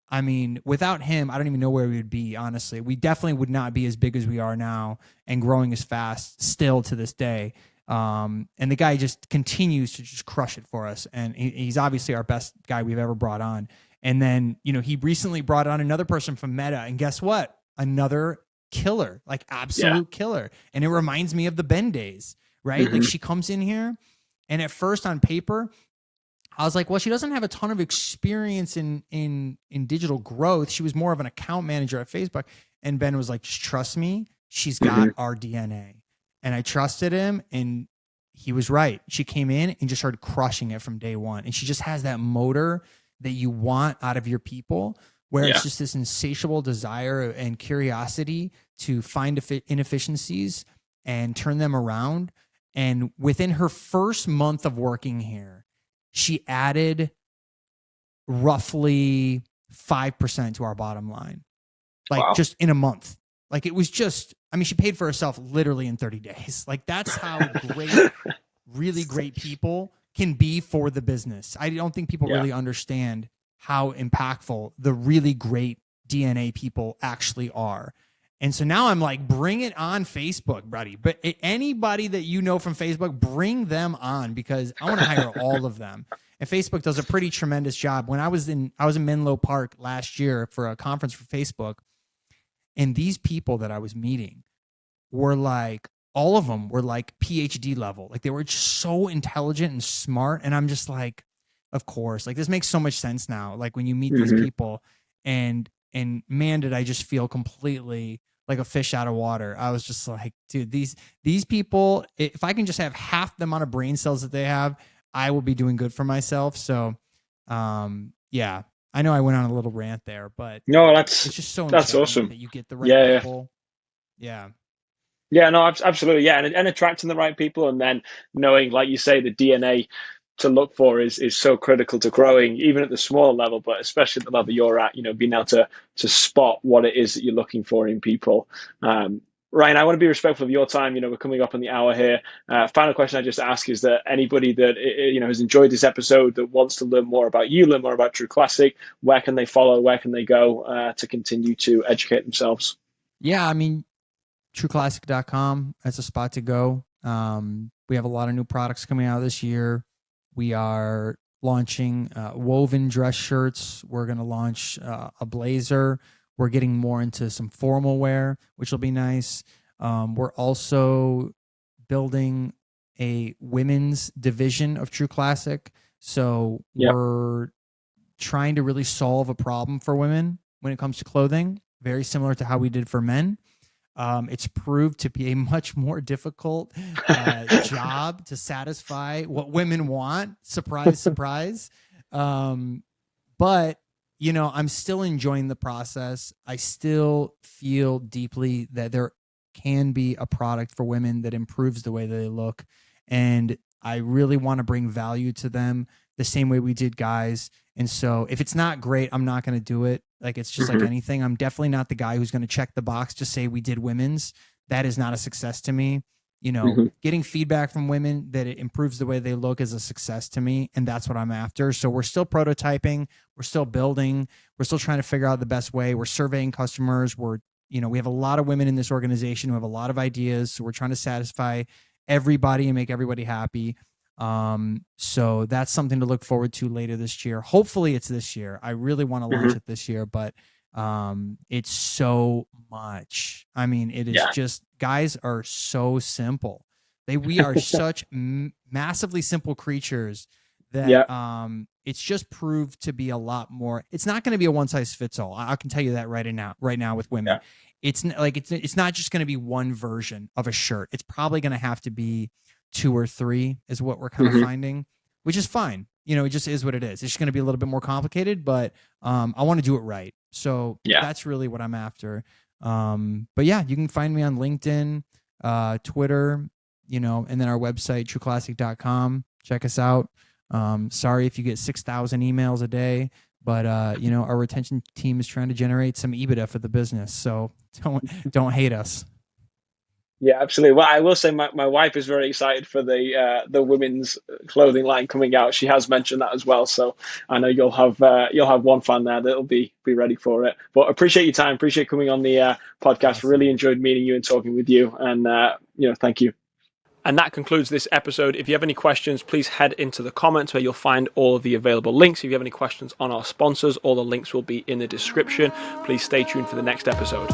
I mean, without him, I don't even know where we would be, honestly. We definitely would not be as big as we are now and growing as fast still to this day. And the guy just continues to just crush it for us. And he's obviously our best guy we've ever brought on. And then, he recently brought on another person from Meta, and guess what? Another killer, like absolute killer. And it reminds me of the Ben days, right? Like she comes in here, and at first on paper, I was like, well, she doesn't have a ton of experience in digital growth. She was more of an account manager at Facebook. And Ben was like, just trust me. She's got our DNA. And I trusted him, and he was right. She came in and just started crushing it from day one. And she just has that motor that you want out of your people, where it's just this insatiable desire and curiosity to find inefficiencies and turn them around. And within her first month of working here, she added roughly 5% to our bottom line, like just in a month. Like it was just, I mean, she paid for herself literally in 30 days. Like that's how great, really great people can be for the business. I don't think people really understand how impactful the really great DNA people actually are. And so now I'm like, bring it on Facebook, buddy. But anybody that you know from Facebook, bring them on, because I want to hire all of them. And Facebook does a pretty tremendous job. When I was in Menlo Park last year for a conference for Facebook, and these people that I was meeting were like, all of them were like PhD level. Like they were just so intelligent and smart. And I'm just like, of course, like this makes so much sense now. Like when you meet these people, and man, did I just feel completely like a fish out of water. I was just like, dude, these people, if I can just have half the amount of brain cells that they have, I will be doing good for myself. So, yeah, I know I went on a little rant there, but No, it's just so that's important awesome. that you get the right people. Yeah. Yeah, no, absolutely. Yeah, and attracting the right people, and then knowing, like you say, the DNA to look for is so critical to growing, even at the smaller level, but especially at the level you're at. Being able to spot what it is that you're looking for in people. Ryan, I want to be respectful of your time. We're coming up on the hour here. Final question I just ask is that anybody that has enjoyed this episode that wants to learn more about you, learn more about True Classic, where can they follow? Where can they go to continue to educate themselves? Yeah, I mean, trueclassic.com as a spot to go. We have a lot of new products coming out this year. We are launching woven dress shirts. We're going to launch a blazer. We're getting more into some formal wear, which will be nice. We're also building a women's division of True Classic. So Yep. we're trying to really solve a problem for women when it comes to clothing, very similar to how we did for men. It's proved to be a much more difficult job to satisfy what women want. Surprise, surprise. But, I'm still enjoying the process. I still feel deeply that there can be a product for women that improves the way they look. And I really want to bring value to them the same way we did guys. And so if it's not great, I'm not going to do it. Like, it's just like Mm-hmm. anything. I'm definitely not the guy who's going to check the box to say we did women's. That is not a success to me. Mm-hmm. Getting feedback from women that it improves the way they look is a success to me. And that's what I'm after. So we're still prototyping. We're still building. We're still trying to figure out the best way. We're surveying customers. We have a lot of women in this organization who have a lot of ideas. So we're trying to satisfy everybody and make everybody happy. So that's something to look forward to later this year. Hopefully it's this year. I really want to launch Mm-hmm. it this year, but it's so much. I mean, it is Yeah. just, guys are so simple. We are such massively simple creatures Yeah. that it's just proved to be a lot more. It's not going to be a one size fits all. I can tell you that right now with women. Yeah. It's not just going to be one version of a shirt. It's probably going to have to be two or three is what we're kind of Mm-hmm. finding, which is fine. It just is what it is. It's just going to be a little bit more complicated, but I want to do it right. So Yeah. that's really what I'm after. But yeah, you can find me on LinkedIn, Twitter, and then our website, trueclassic.com. Check us out. Sorry if you get 6,000 emails a day, but our retention team is trying to generate some EBITDA for the business. So don't hate us. Yeah, absolutely. Well, I will say my wife is very excited for the women's clothing line coming out. She has mentioned that as well. So I know you'll have one fan there that'll be ready for it. But appreciate your time. Appreciate coming on the podcast. Really Awesome. enjoyed meeting you and talking with you. And thank you. And that concludes this episode. If you have any questions, please head into the comments where you'll find all of the available links. If you have any questions on our sponsors, all the links will be in the description. Please stay tuned for the next episode.